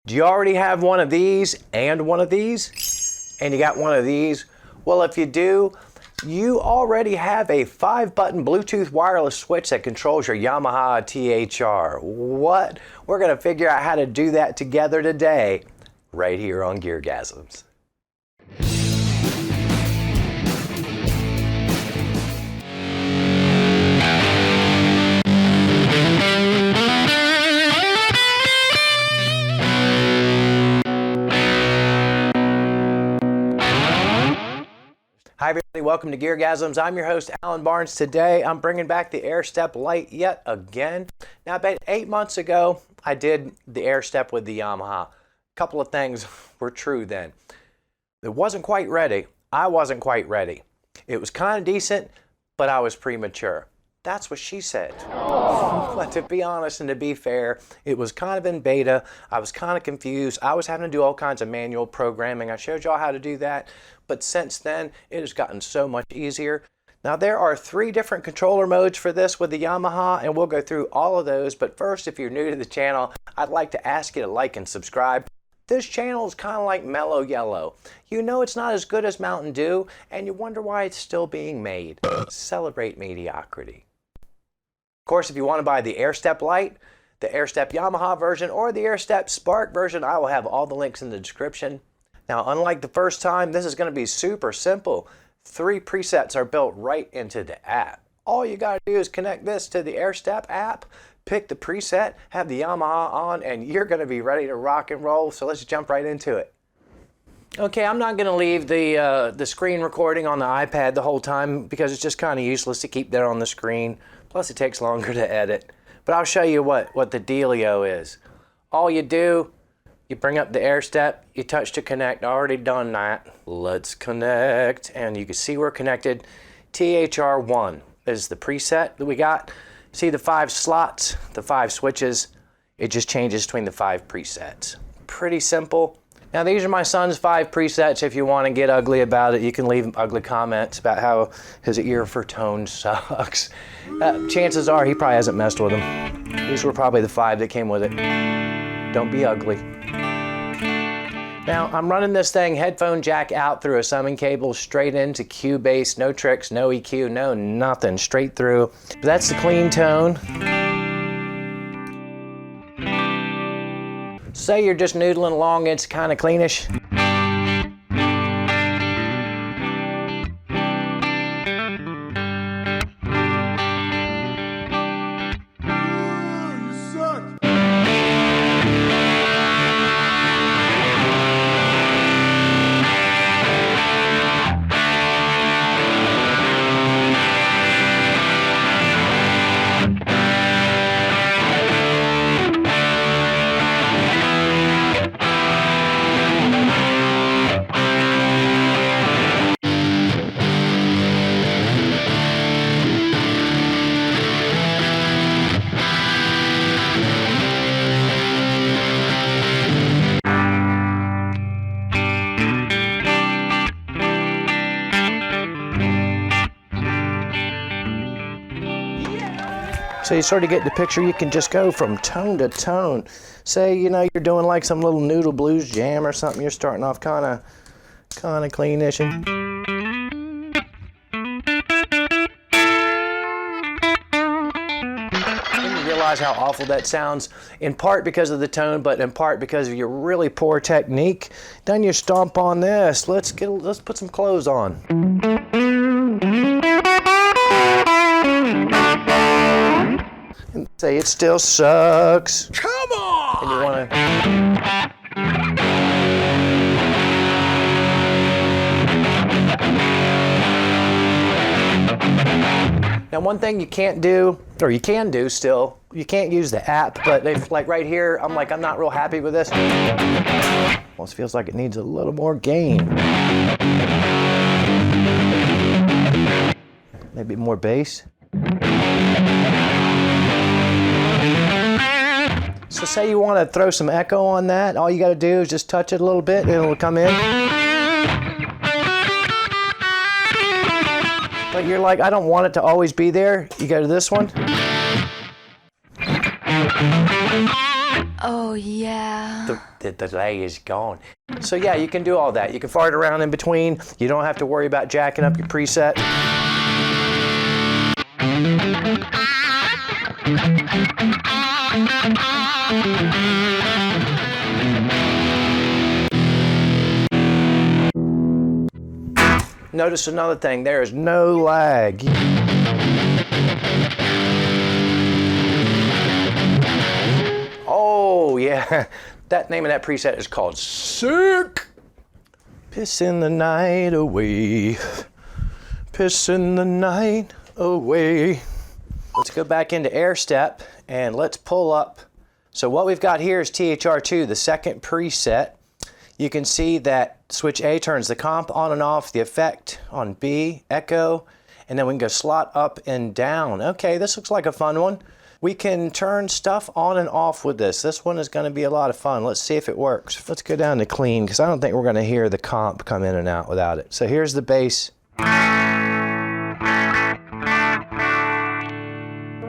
Do you already have one of these and one of these? And you got one of these? Well, if you do, you already have a 5-button Bluetooth wireless switch that controls your Yamaha THR. What? We're going to figure out how to do that together today, right here on GearGasms. Hi everybody, welcome to GearGasms. I'm your host, Alan Barnes. Today, I'm bringing back the AIRSTEP Lite yet again. Now, about 8 months ago, I did the AIRSTEP with the Yamaha. A couple of things were true then. It wasn't quite ready. I wasn't quite ready. It was kind of decent, but I was premature. That's what she said. But to be honest and to be fair, it was kind of in beta. I was kind of confused. I was having to do all kinds of manual programming. I showed y'all how to do that. But since then, it has gotten so much easier. Now, there are 3 different controller modes for this with the Yamaha, and we'll go through all of those. But first, if you're new to the channel, I'd like to ask you to like and subscribe. This channel is kind of like mellow yellow. You know it's not as good as Mountain Dew, and you wonder why it's still being made. Celebrate mediocrity. Of course, if you want to buy the AIRSTEP Lite, the AIRSTEP Yamaha version, or the AIRSTEP Spark version, I will have all the links in the description. Now, unlike the first time, this is going to be super simple. 3 presets are built right into the app. All you got to do is connect this to the AIRSTEP app, pick the preset, have the Yamaha on, and you're going to be ready to rock and roll. So let's jump right into it. Okay, I'm not going to leave the screen recording on the iPad the whole time because it's just kind of useless to keep that on the screen. Plus, it takes longer to edit. But I'll show you what the dealio is. All you do, you bring up the AIRSTEP, you touch to connect. Already done that. Let's connect. And you can see we're connected. THR1 is the preset that we got. See the 5 slots, the 5 switches. It just changes between the 5 presets. Pretty simple. Now, these are my son's 5 presets. If you want to get ugly about it, you can leave ugly comments about how his ear for tone sucks. Chances are he probably hasn't messed with them. These were probably the 5 that came with it. Don't be ugly. Now, I'm running this thing headphone jack out through a summing cable straight into Cubase. No tricks, no EQ, no nothing. Straight through. That's the clean tone. Say you're just noodling along, it's kind of cleanish. So you sort of get the picture. You can just go from tone to tone. Say, you know, you're doing like some little noodle blues jam or something. You're starting off kind of cleanish. And you realize how awful that sounds, in part because of the tone, but in part because of your really poor technique. Then you stomp on this. Let's put some clothes on. And say it still sucks. Come on! And you want to... Now, one thing you can't do, or you can do still, you can't use the app, but if, like right here, I'm not real happy with this. Almost feels like it needs a little more gain. Maybe more bass. So say you want to throw some echo on that, all you got to do is just touch it a little bit and it'll come in. But you're like, I don't want it to always be there. You go to this one. Oh yeah. The delay is gone. So yeah, you can do all that. You can fart around in between. You don't have to worry about jacking up your preset. Notice another thing, there is no lag. Oh yeah, that name of that preset is called Sick. Pissing the night away. Pissing the night away. Let's go back into AIRSTEP and let's pull up. So what we've got here is THR2, the second preset. You can see that switch A turns the comp on and off, the effect on B, echo, and then we can go slot up and down. Okay, this looks like a fun one. We can turn stuff on and off with this. This one is going to be a lot of fun. Let's see if it works. Let's go down to clean because I don't think we're going to hear the comp come in and out without it. So here's the bass.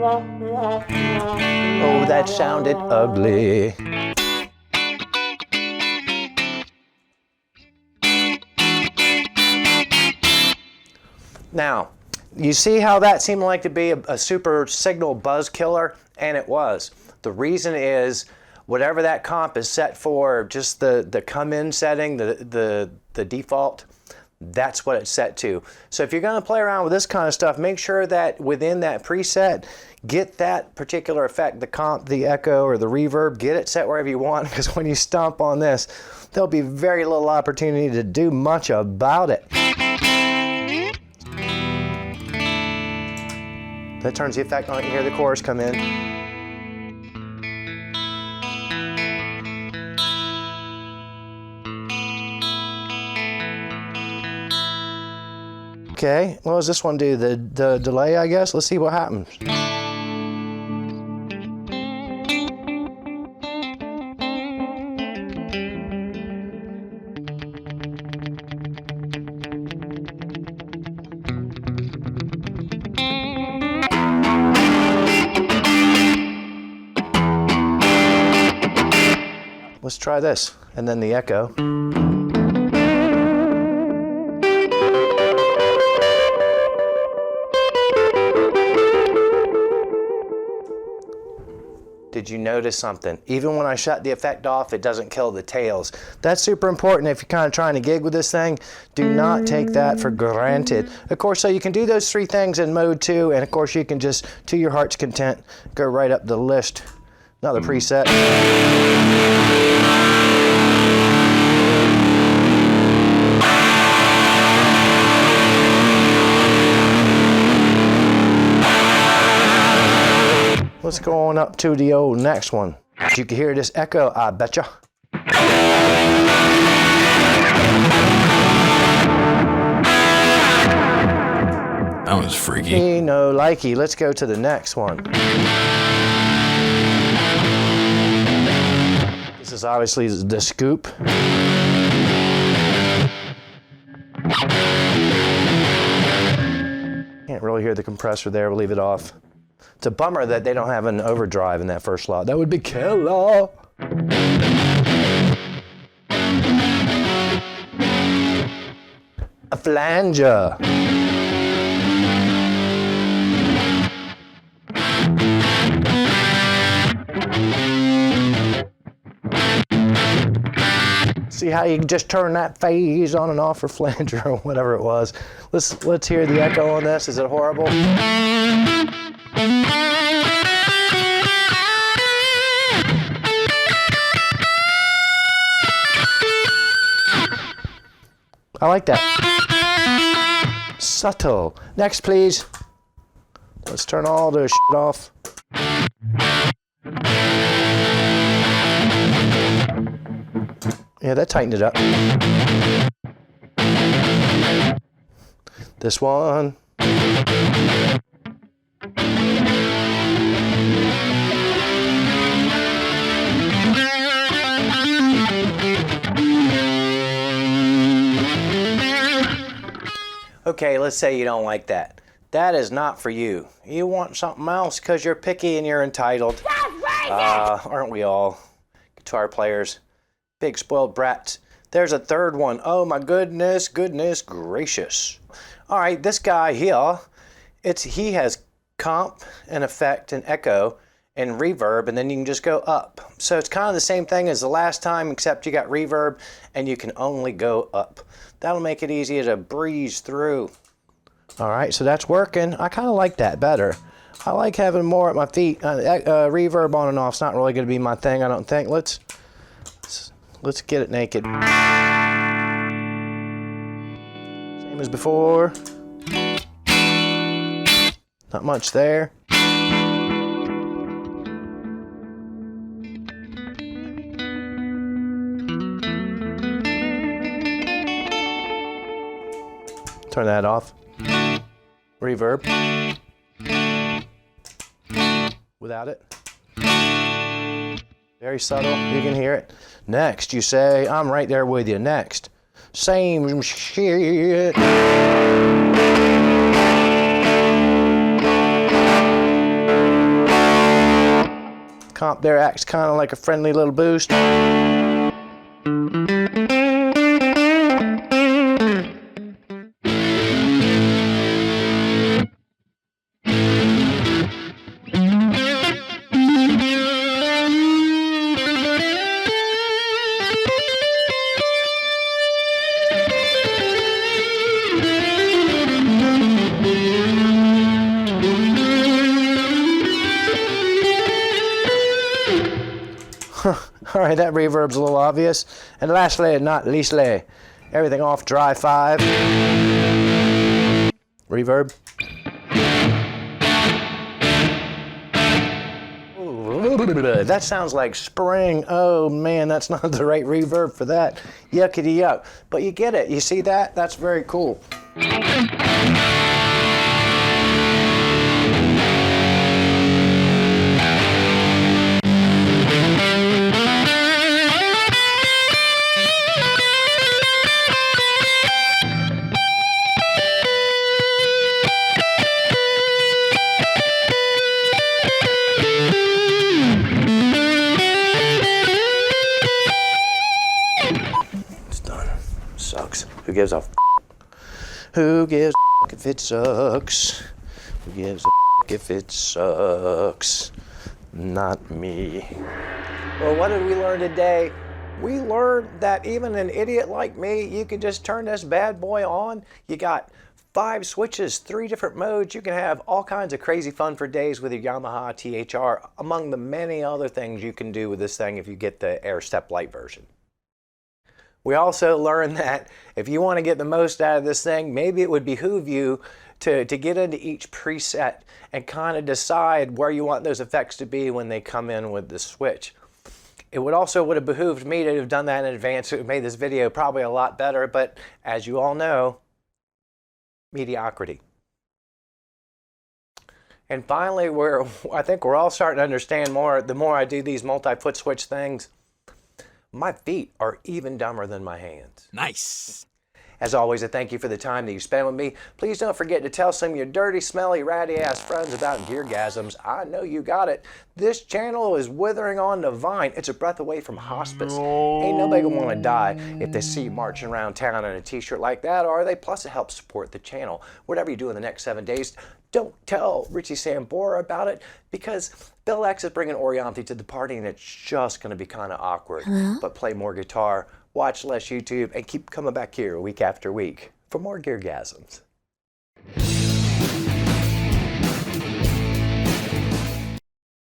Oh, that sounded ugly. Now, you see how that seemed like to be a super signal buzz killer? And it was. The reason is, whatever that comp is set for, just the come-in setting, the default, that's what it's set to. So if you're going to play around with this kind of stuff, make sure that within that preset, get that particular effect, the comp, the echo, or the reverb, get it set wherever you want, because when you stomp on this, there'll be very little opportunity to do much about it. That turns the effect on. You hear the chorus come in. Okay, what does this one do? The delay, I guess? Let's see what happens. Let's try this, and then the echo. Did you notice something? Even when I shut the effect off, it doesn't kill the tails. That's super important if you're kind of trying to gig with this thing. Do not take that for granted. Of course, so you can do those three things in mode 2, and of course you can just, to your heart's content, go right up the list. Another preset. Let's go on up to the old next one. You can hear this echo, I betcha. That was freaky. Hey, no likey. Let's go to the next one. This is obviously the scoop. Can't really hear the compressor there. We'll leave it off. It's a bummer that they don't have an overdrive in that first slot. That would be killer. A flanger. See how you can just turn that phase on and off for flanger or whatever it was. Let's hear the echo on this. Is it horrible? I like that. Subtle. Next, please. Let's turn all this shit off. Yeah, that tightened it up. This one. Okay, let's say you don't like that. That is not for you. You want something else because you're picky and you're entitled. Aren't we all? guitar players. Big spoiled brats. There's a third one. Oh my goodness gracious. All right, this guy here, he has comp and effect and echo and reverb, and then you can just go up. So it's kind of the same thing as the last time, except you got reverb and you can only go up. That'll make it easier to breeze through. All right, so that's working. I kind of like that better. I like having more at my feet. Reverb on and off is not really going to be my thing, I don't think. Let's get it naked. Same as before. Not much there. Turn that off. Reverb. Without it. Very subtle, you can hear it. Next, you say, I'm right there with you. Next, same shit. Comp there acts kind of like a friendly little boost. All right, that reverb's a little obvious. And lastly, not leastly, everything off dry 5. Reverb. Ooh, that sounds like spring. Oh man, that's not the right reverb for that. Yuckity yuck. But you get it. You see that? That's very cool. Sucks. Who gives a f? Who gives a f if it sucks? Who gives a f if it sucks? Not me. Well, what did we learn today? We learned that even an idiot like me, you can just turn this bad boy on. You got 5 switches, 3 different modes. You can have all kinds of crazy fun for days with your Yamaha THR, among the many other things you can do with this thing if you get the AIRSTEP Lite version. We also learned that if you want to get the most out of this thing, maybe it would behoove you to get into each preset and kind of decide where you want those effects to be when they come in with the switch. It would have behooved me to have done that in advance. It would have made this video probably a lot better, but as you all know, mediocrity. And finally, I think we're all starting to understand more, the more I do these multi-foot switch things. My feet are even dumber than my hands. Nice. As always, I thank you for the time that you spend with me. Please don't forget to tell some of your dirty, smelly, ratty-ass friends about GearGasms. I know you got it. This channel is withering on the vine. It's a breath away from hospice. Ain't nobody gonna want to die if they see you marching around town in a t-shirt like that, are they? Plus, it helps support the channel. Whatever you do in the next 7 days, don't tell Richie Sambora about it, because Bill X is bringing Orianthi to the party and it's just going to be kind of awkward. But play more guitar, watch less YouTube, and keep coming back here week after week for more GearGasms.